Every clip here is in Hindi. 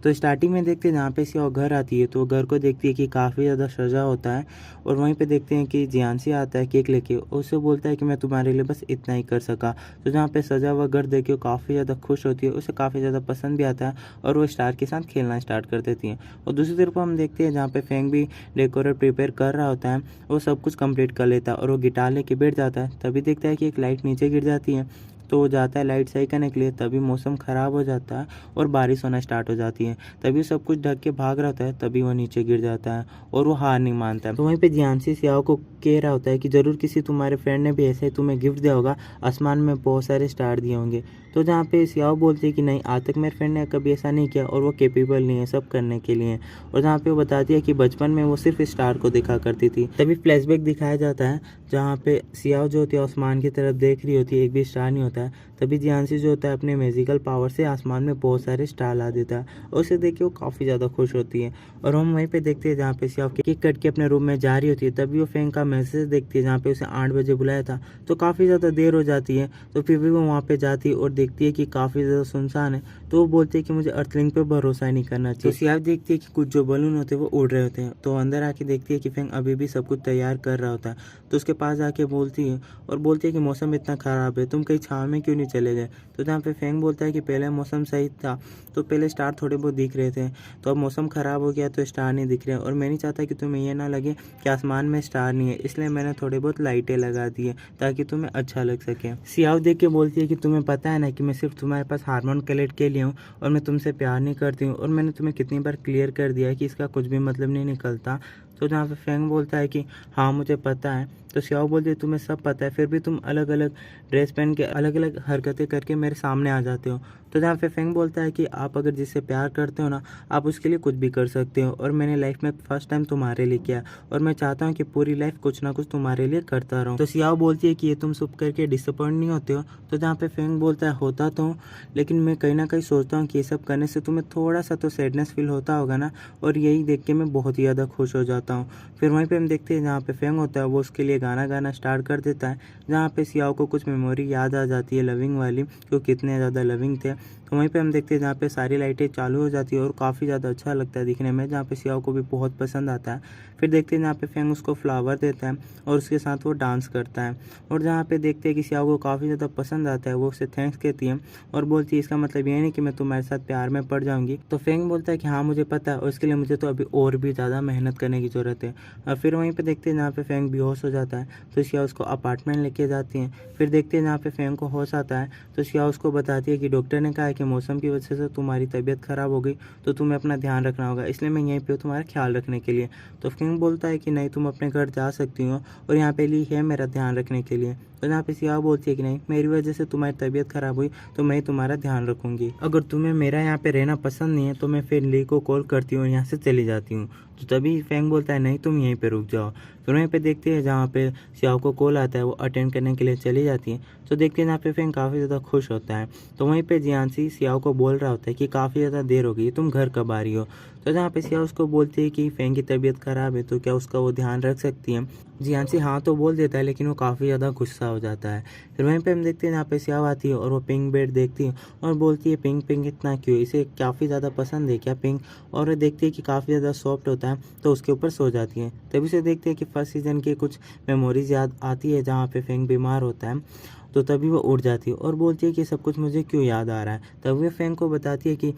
तो स्टार्टिंग में देखते हैं जहाँ पे सियाओ घर आती है तो वो घर को देखती है कि काफ़ी ज़्यादा सजा होता है, और वहीं पे देखते हैं कि जियानसी आता है केक लेके, उससे बोलता है कि मैं तुम्हारे लिए बस इतना ही कर सका। तो जहाँ पे सजा हुआ घर देख के वो काफ़ी ज़्यादा खुश होती है, उसे काफ़ी ज़्यादा पसंद भी आता है और वो स्टार के साथ खेलना स्टार्ट कर देती है। और दूसरी तरफ हम देखते हैं जहाँ पे फेंग भी डेकोरेट प्रिपेयर कर रहा होता है, वो सब कुछ कंप्लीट कर लेता है और वो गिटार लेके बैठ जाता है। तभी देखता है कि एक लाइट नीचे गिर जाती है, तो वो जाता है लाइट सही करने के लिए। तभी मौसम ख़राब हो जाता है और बारिश होना स्टार्ट हो जाती है। तभी सब कुछ ढक के भाग रहा होता है, तभी वो नीचे गिर जाता है और वो हार नहीं मानता है। तो वहीं पे जियानसी सियाओ को कह रहा होता है कि ज़रूर किसी तुम्हारे फ्रेंड ने भी ऐसे ही तुम्हें गिफ्ट दिया होगा, आसमान में बहुत सारे स्टार दिए होंगे। तो जहाँ पे सियाओ बोलती है कि नहीं, आज तक मेरे फ्रेंड ने कभी ऐसा नहीं किया और वो कैपेबल नहीं है सब करने के लिए। और जहाँ पे वो बताती है कि बचपन में वो सिर्फ स्टार को देखा करती थी। तभी फ्लैशबैक दिखाया जाता है जहाँ पे सियाओ जो होती है आसमान की तरफ देख रही होती है, एक भी स्टार नहीं होता है। तभी जियानसी जो होता है अपने मैजिकल पावर से आसमान में बहुत सारे स्टार ला देता है और उसे देख के वो काफ़ी ज़्यादा खुश होती है। और हम वहीं पे देखते हैं जहाँ पे सियाओ केक कट के अपने रूम में जा रही होती है, तभी वो फेंग का मैसेज देखती है जहाँ पे उसे 8 बजे बुलाया था। तो काफ़ी ज़्यादा देर हो जाती है, तो फिर भी वो वहाँ पे जाती है और देखती है कि काफ़ी ज़्यादा सुनसान है। तो वो बोलती है कि मुझे अर्थलिंग पे भरोसा ही नहीं करना चाहिए। तो सियाओ देखती है कि कुछ जो बलून होते हैं वो उड़ रहे होते हैं, तो अंदर आके देखती है कि फेंग अभी भी सब कुछ तैयार कर रहा होता है। तो उसके पास जाके बोलती है और बोलती है कि मौसम इतना ख़राब है, तुम कहीं छाँव में क्यों नहीं चले गए। तो जहाँ पे फेंग बोलता है कि पहले मौसम सही था, तो पहले स्टार थोड़े बहुत दिख रहे थे, तो अब मौसम ख़राब हो गया तो स्टार नहीं दिख रहे, और मैं नहीं चाहता कि तुम्हें ये ना लगे कि आसमान में स्टार नहीं है, इसलिए मैंने थोड़े बहुत लाइटें लगा दी है ताकि तुम्हें अच्छा लग सके। सियाओ देख के बोलती है कि तुम्हें पता है ना कि मैं सिर्फ तुम्हारे पास हार्मोन कलेक्ट के लिए हूँ और मैं तुमसे प्यार नहीं करती हूँ, और मैंने तुम्हें कितनी बार क्लियर कर दिया है कि इसका कुछ भी मतलब नहीं निकलता। तो जहाँ पे फेंग बोलता है कि हाँ मुझे पता है। तो सियाओ बोलती है तुम्हें सब पता है, फिर भी तुम अलग अलग ड्रेस पहन के अलग अलग हरकतें करके मेरे सामने आ जाते हो। तो जहाँ पे फेंग बोलता है कि आप अगर जिससे प्यार करते हो ना, आप उसके लिए कुछ भी कर सकते हो, और मैंने लाइफ में फर्स्ट टाइम तुम्हारे लिए किया और मैं चाहता हूँ कि पूरी लाइफ कुछ ना कुछ तुम्हारे लिए करता रहूँ। तो सियाओ बोलती है कि ये तुम सब करके डिसअपॉइंट नहीं होते हो। तो जहाँ पे फेंग बोलता है होता तो हूँ, लेकिन मैं कहीं ना कहीं सोचता हूँ कि ये सब करने से तुम्हें थोड़ा सा तो सैडनेस फील होता होगा ना, और यही देख के मैं बहुत ही ज़्यादा खुश हो जाता हूँ। फिर वहीं पे हम देखते हैं जहाँ पे फेंग होता है वो उसके लिए गाना गाना स्टार्ट कर देता है, जहाँ पे सियाओ को कुछ मेमोरी याद आ जाती है लविंग वाली, क्यों कितने ज़्यादा लविंग थे। तो वहीं पे हम देखते हैं जहाँ पे सारी लाइटें चालू हो जाती है और काफ़ी ज़्यादा अच्छा लगता है दिखने में, जहाँ पे सियाओ को भी बहुत पसंद आता है। फिर देखते हैं जहाँ पे फेंग उसको फ्लावर देता है और उसके साथ वो डांस करता है, और जहाँ पे देखते हैं कि सियाओ को काफ़ी ज़्यादा पसंद आता है, वो उसे थैंक्स कहती है और बोलती है इसका मतलब ये नहीं कि मैं तुम्हारे साथ प्यार में पड़ जाऊँगी। तो फेंग बोलता है कि हाँ मुझे पता है, और इसके लिए मुझे तो अभी और भी ज़्यादा मेहनत करने की ज़रूरत है। और फिर वहीं पे देखते हैं जहाँ पे फेंग बेहोश हो जाता है, तो सिया उसको अपार्टमेंट लेके जाती हैं। फिर देखते हैं जहाँ पे फेंग को होश आता है, तो सिया उसको बताती है कि डॉक्टर ने कहा है कि मौसम की वजह से तुम्हारी तबीयत ख़राब हो गई, तो तुम्हें अपना ध्यान रखना होगा, इसलिए मैं यहीं पे तुम्हारा ख्याल रखने के लिए। तो फेंग बोलता है कि नहीं, तुम अपने घर जा सकती हो और यहाँ पे ली है मेरा ध्यान रखने के लिए। तो जहाँ पे सिया बोलती है कि नहीं, मेरी वजह से तुम्हारी तबीयत ख़राब हुई तो मैं तुम्हारा ध्यान रखूँगी, अगर तुम्हें मेरा यहाँ पे रहना पसंद नहीं है तो मैं फिर ली को कॉल करती हूँ और यहाँ से चली जाती हूँ। तो तभी फेंग बोलता है नहीं, तुम यहीं पे रुक जाओ। फिर वहीं पे देखते हैं जहाँ पे सियाओ को कॉल आता है, वो अटेंड करने के लिए चली जाती है। तो देखते हैं जहाँ पे फेंग काफ़ी ज़्यादा खुश होता है। तो वहीं पे जियानसी सियाओ को बोल रहा होता है कि काफ़ी ज़्यादा देर हो गई, तुम घर कब आ रही हो। तो जहाँ पे सियाओ उसको बोलती है कि फेंग की तबीयत ख़राब है, तो क्या उसका वो ध्यान रख सकती है। जियानसी हाँ तो बोल देता है, लेकिन वो काफ़ी ज़्यादा गुस्सा हो जाता है। फिर वहीं पे हम देखते हैं जहाँ पे सियाओ आती है और वो पिंक बेड देखती है और बोलती है पिंक पिंक इतना क्यों, इसे काफ़ी ज़्यादा पसंद है क्या पिंक। और देखती है कि काफ़ी ज़्यादा सॉफ्ट होता है, तो उसके ऊपर सो जाती है। तभी से देखते हैं कि फर्स्ट सीज़न की कुछ मेमोरीज याद आती है जहाँ पे फेंग बीमार होता है। तो तभी वो उठ जाती है और बोलती है कि सब कुछ मुझे क्यों याद आ रहा है। तभी वो फेंग को बताती है कि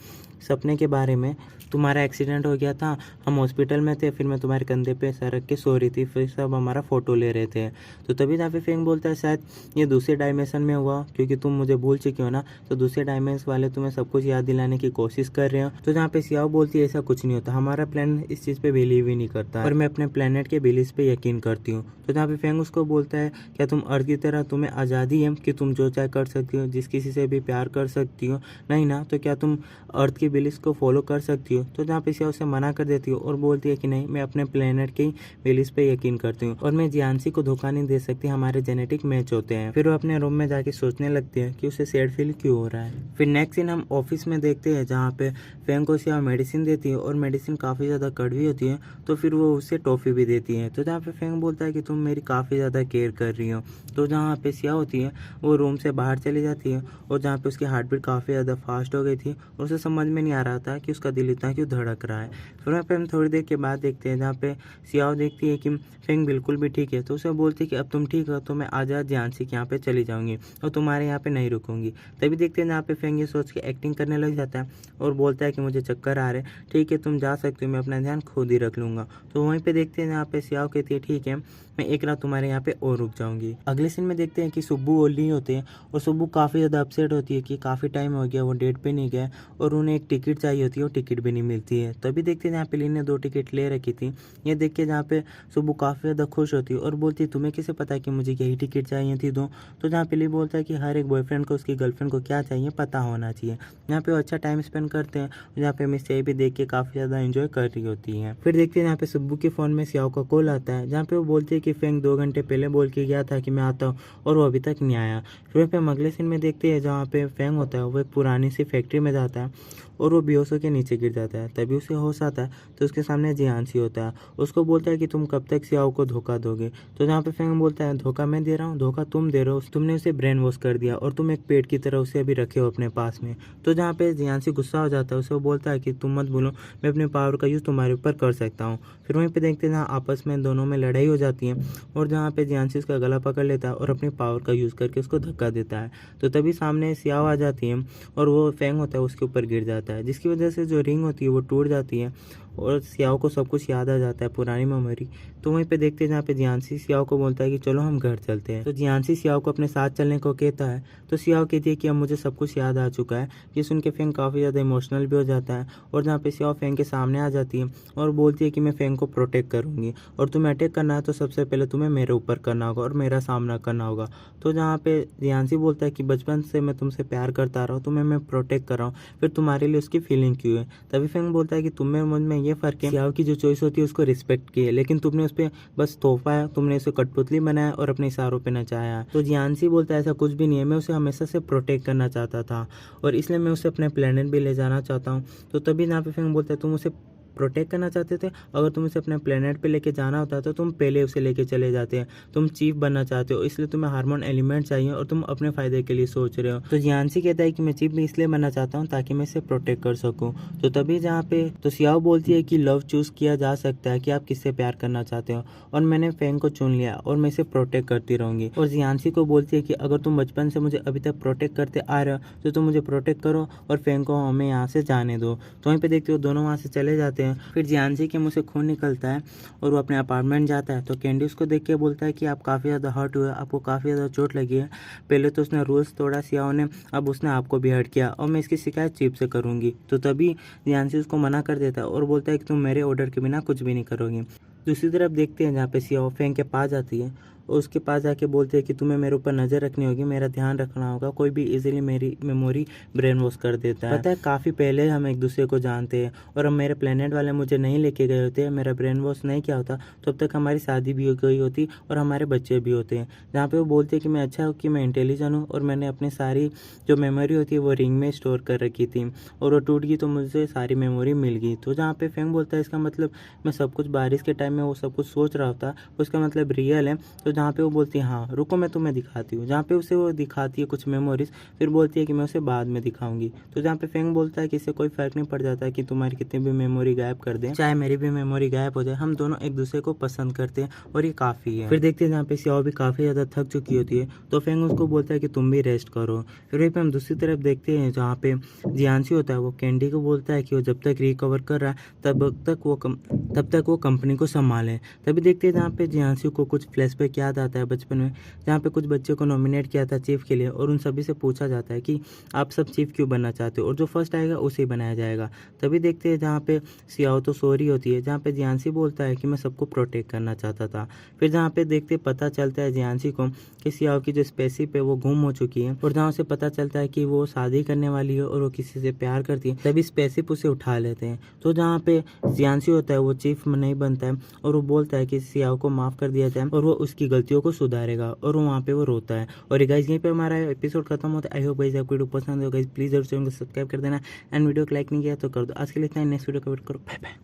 सपने के बारे में, तुम्हारा एक्सीडेंट हो गया था, हम हॉस्पिटल में थे, फिर मैं तुम्हारे कंधे पे सर रख के सो रही थी, फिर सब हमारा फ़ोटो ले रहे थे। तो तभी जहाँ पे फेंग बोलता है शायद ये दूसरे डायमेंशन में हुआ, क्योंकि तुम मुझे भूल चुकी हो ना, तो दूसरे डायमेंशन वाले तुम्हें सब कुछ याद दिलाने की कोशिश कर रहे हो। तो जहाँ पे सियाओ बोलती है ऐसा कुछ नहीं होता, हमारा प्लान इस चीज़ पे बिलीव ही नहीं करता और मैं अपने प्लानट के बिलीव पे यकीन करती हूँ। तो जहाँ पे फेंग उसको बोलता है क्या तुम अर्थ की तरह तुम्हें आज़ादी है कि तुम जो चाहे कर सकती हो, जिस किसी से भी प्यार कर सकती हो, नहीं ना, तो क्या तुम अर्थ की बिलीव्स को फॉलो कर सकती हो। तो जहाँ पे सिया उसे मना कर देती हो और बोलती है कि नहीं, मैं अपने प्लेनेट के बिलीव्स पे यकीन करती हूँ और मैं जियानसी को धोखा नहीं दे सकती, हमारे जेनेटिक मैच होते हैं। फिर वो अपने रूम में जाके सोचने लगती है कि उसे सैड फील क्यों हो रहा है। फिर नेक्स्ट सीन हम ऑफिस में देखते हैं जहाँ पे फेंग को सिया मेडिसिन देती है और मेडिसिन काफ़ी ज़्यादा कड़वी होती है, तो फिर वो उसे टॉफ़ी भी देती है। तो जहाँ पे फेंग बोलता है कि तुम मेरी काफ़ी ज़्यादा केयर कर रही हो। तो जहाँ पे सिया होती है वो रूम से बाहर चली जाती है और जहाँ पे उसकी हार्ट बीट काफ़ी ज़्यादा फास्ट हो गई थी और उसे समझ में में नहीं आ रहा था कि उसका दिल इतना क्यों धड़क रहा है। फिर वहाँ पे हम थोड़ी देर के बाद देखते हैं जहाँ पे सियाओ देखती है कि फेंग बिल्कुल भी ठीक है, तो उसे बोलती है कि अब तुम ठीक हो तो मैं आज जियांसी के यहाँ पे चली जाऊँगी और तुम्हारे यहाँ पे नहीं रुकूंगी। तभी देखते हैं जहाँ पे फेंग ये सोच के एक्टिंग करने लग जाता है और बोलता है कि मुझे चक्कर आ रहे हैं, ठीक है तुम जा सकते हो, मैं अपना ध्यान खुद ही रख लूँगा। तो वहीं पे देखते हैं जहाँ पे सियाओ कहती है ठीक है मैं एक रात तुम्हारे यहाँ पे और रुक जाऊँगी। अगले सीन में देखते हैं कि सुब्बू और ली होते हैं और सुब्बू काफ़ी ज़्यादा अपसेट होती है कि काफ़ी टाइम हो गया वो डेट पे नहीं गया और उन्हें एक टिकट चाहिए होती है और टिकट भी नहीं मिलती है। तभी देखते हैं जहाँ पे ली ने 2 टिकट ले रखी थी। ये देख के जहाँ पे सुब्बू काफ़ी ज़्यादा खुश होती है और बोलती है तुम्हें कैसे पता कि मुझे यही टिकट चाहिए थी 2। तो जहाँ पे ली बोलता है कि हर एक बॉयफ्रेंड को उसकी गर्लफ्रेंड को क्या चाहिए पता होना चाहिए। यहाँ पे वो अच्छा टाइम स्पेंड करते हैं, जहाँ पे मिस ये भी देख के काफ़ी ज़्यादा एंजॉय कर रही होती है। फिर देखते हैं यहाँ पे सुब्बू के फ़ोन में सियाओ का कॉल आता है, जहाँ पे वो बोलती है कि फेंग 2 घंटे पहले बोल के गया था कि मैं आता हूँ और वो अभी तक नहीं आया। फिर पे हम अगले सीन में देखते हैं जहाँ पे फेंग होता है वो एक पुरानी सी फैक्ट्री में जाता है और वो बेहोश होकर नीचे गिर जाता है। तभी उसे होश आता है तो उसके सामने जियांसी होता है, उसको बोलता है कि तुम कब तक सियाओ को धोखा दोगे। तो जहाँ पे फेंग बोलता है धोखा मैं दे रहा हूँ, धोखा तुम दे रहे हो, तुमने उसे ब्रेन वॉश कर दिया और तुम एक पेट की तरह उसे अभी रखे हो अपने पास में। तो जहाँ पे जियांसी गुस्सा हो जाता है उसे वो बोलता है कि तुम मत बोलो, मैं अपने पावर का यूज़ तुम्हारे ऊपर कर सकता हूँ। फिर वहीं पे देखते हैं जहाँ आपस में दोनों में लड़ाई हो जाती है और जहाँ पे जियांसी उसका गला पकड़ लेता है और अपनी पावर का यूज़ करके उसको धक्का देता है। तो तभी सामने सियाओ आ जाती है और वो फेंग होता है उसके ऊपर गिर जाता है, जिसकी वजह से जो रिंग होती है वो टूट जाती है और सियाओ को सब कुछ याद आ जाता है, पुरानी मेमोरी। तो वहीं पे देखते हैं जहाँ पे जियांसी सियाओ को बोलता है कि चलो हम घर चलते हैं। तो जियांसी सियाओ को अपने साथ चलने को कहता है तो सियाओ कहती है कि अब मुझे सब कुछ याद आ चुका है। ये सुन के फेंग काफ़ी ज़्यादा इमोशनल भी हो जाता है और जहाँ पे सियाओ फेंग के सामने आ जाती है और बोलती है कि मैं फेंग को प्रोटेक्ट करूँगी और तुम्हें अटैक करना है तो सबसे पहले तुम्हें मेरे ऊपर करना होगा और मेरा सामना करना होगा। तो जहाँ पे जियांसी बोलता है कि बचपन से मैं तुमसे प्यार करता रहा हूँ, तुम्हें मैं प्रोटेक्ट कर रहा हूँ, फिर तुम्हारे लिए उसकी फीलिंग क्यों है। तभी फेंग बोलता है कि तुम्हें मुझ में ये फ़र्क है, सियाओ की जो चॉइस होती है उसको रिस्पेक्ट की है, लेकिन तुमने उस पर बस तोहफा है, तुमने उसे कठपुतली बनाया और अपने इशारों पे नचाया। तो जियांसी बोलता है ऐसा कुछ भी नहीं है, मैं उसे हमेशा से प्रोटेक्ट करना चाहता था और इसलिए मैं उसे अपने प्लेनेट भी ले जाना चाहता हूँ। तो तभी यहाँ पे फेंग बोलता है तुम उसे प्रोटेक्ट करना चाहते थे, अगर तुम उसे अपने प्लेनेट पे लेके जाना होता तो तुम पहले उसे लेके चले जाते हैं। तुम चीफ बनना चाहते हो इसलिए तुम्हें हार्मोन एलिमेंट चाहिए और तुम अपने फायदे के लिए सोच रहे हो। तो जियांसी कहता है कि मैं चीफ भी इसलिए बनना चाहता हूँ ताकि मैं इसे प्रोटेक्ट कर सकूँ। तो तभी जहाँ पे तो सियाओ बोलती है कि लव चूज किया जा सकता है कि आप किससे प्यार करना चाहते हो और मैंने फेंग को चुन लिया और मैं इसे प्रोटेक्ट करती रहूंगी। और जियांसी को बोलती है कि अगर तुम बचपन से मुझे अभी तक प्रोटेक्ट करते आ रहे हो तो तुम मुझे प्रोटेक्ट करो और फेंग को हमें यहाँ से जाने दो। तो वहीं पे देखते हो दोनों वहाँ से चले जाते हैं। फिर जियांसी के मुंह से खून निकलता है और वो अपने अपार्टमेंट जाता है। तो कैंडी उसको देख के बोलता है कि आप काफ़ी ज़्यादा हर्ट हुए, आपको काफ़ी ज़्यादा चोट लगी है, पहले तो उसने रूल्स तोड़ा सियाओ ने, अब उसने आपको भी हर्ट किया और मैं इसकी शिकायत चीफ से करूँगी। तो तभी जियांसी उसको मना कर देता है और बोलता है कि तुम मेरे ऑर्डर के बिना कुछ भी नहीं करोगी। दूसरी तरफ देखते हैं जहाँ पे सियाओ फेंग के पास जाती है और उसके पास जाके बोलते हैं कि तुम्हें मेरे ऊपर नज़र रखनी होगी, मेरा ध्यान रखना होगा, कोई भी इजीली मेरी मेमोरी ब्रेन वॉश कर देता है। पता है काफ़ी पहले हम एक दूसरे को जानते हैं और अब मेरे प्लेनेट वाले मुझे नहीं लेके गए होते, मेरा ब्रेन वॉश नहीं किया होता तो अब तक हमारी शादी भी हो गई होती और हमारे बच्चे भी होते हैं। जहाँ पे वो बोलते हैं कि मैं अच्छा हूँ कि मैं इंटेलिजेंट हूँ और मैंने अपनी सारी जो मेमोरी होती है वो रिंग में स्टोर कर रखी थी और वो टूट गई तो मुझे सारी मेमोरी मिल गई। तो जहाँ पे फेंग बोलता है इसका मतलब मैं सब कुछ बारिश के टाइम में वो सब कुछ सोच रहा था उसका मतलब रियल है। तो जहाँ पे वो बोलती है हाँ रुको मैं तुम्हें दिखाती हूँ, जहाँ पे उसे वो दिखाती है कुछ मेमोरीज, फिर बोलती है कि मैं उसे बाद में दिखाऊंगी। तो जहाँ पे फेंग बोलता है कि इससे कोई फर्क नहीं पड़ जाता कि तुम्हारी कितनी भी मेमोरी गायब कर दें, चाहे मेरी भी मेमोरी गायब हो जाए, हम दोनों एक दूसरे को पसंद करते हैं और ये काफ़ी है। फिर देखते हैं जहाँ पे सियाओ भी काफ़ी ज़्यादा थक चुकी होती है तो फेंग उसको बोलता है कि तुम भी रेस्ट करो। फिर वहीं पे हम दूसरी तरफ देखते हैं जहाँ पे जियांसी होता है वो कैंडी को बोलता है कि वो जब तक रिकवर कर रहा है तब तक वो कंपनी को संभाले। तभी देखते हैं जहाँ पे जियांसी को कुछ फ्लैशबैक याद आता है बचपन में, जहाँ पे कुछ बच्चों को नॉमिनेट किया था चीफ के लिए और उन सभी से पूछा जाता है कि आप सब चीफ क्यों बनना चाहते हो और जो फर्स्ट आएगा उसे ही बनाया जाएगा। तभी देखते हैं जहाँ पे सियाओ तो सो रही होती है, जहाँ पे जियांसी बोलता है कि मैं सबको प्रोटेक्ट करना चाहता था। फिर जहाँ पे देखते पता चलता है जियांसी को कि सियाओ की जो स्पेसशिप है वो गुम हो चुकी है और जहाँ उसे पता चलता है कि वो शादी करने वाली है और वो किसी से प्यार करती है, तभी स्पेसशिप उसे उठा लेते हैं। तो जहाँ पे जियांसी होता है वो चीफ नहीं बनता है और वो बोलता है कि सियाओ को माफ कर दिया जाए और वो उसकी गलतियों को सुधारेगा और वो वहाँ पे वो रोता है। और गाइस यहीं पे हमारा एपिसोड खत्म होता है। आई होप गाइस आपको वीडियो पसंद हो, गाइस प्लीज जरूर चैनल को सब्सक्राइब कर देना एंड वीडियो को लाइक नहीं किया तो कर दो। आज के लिए इतना ही, नेक्स्ट वीडियो का वेट करो, बाय बाय।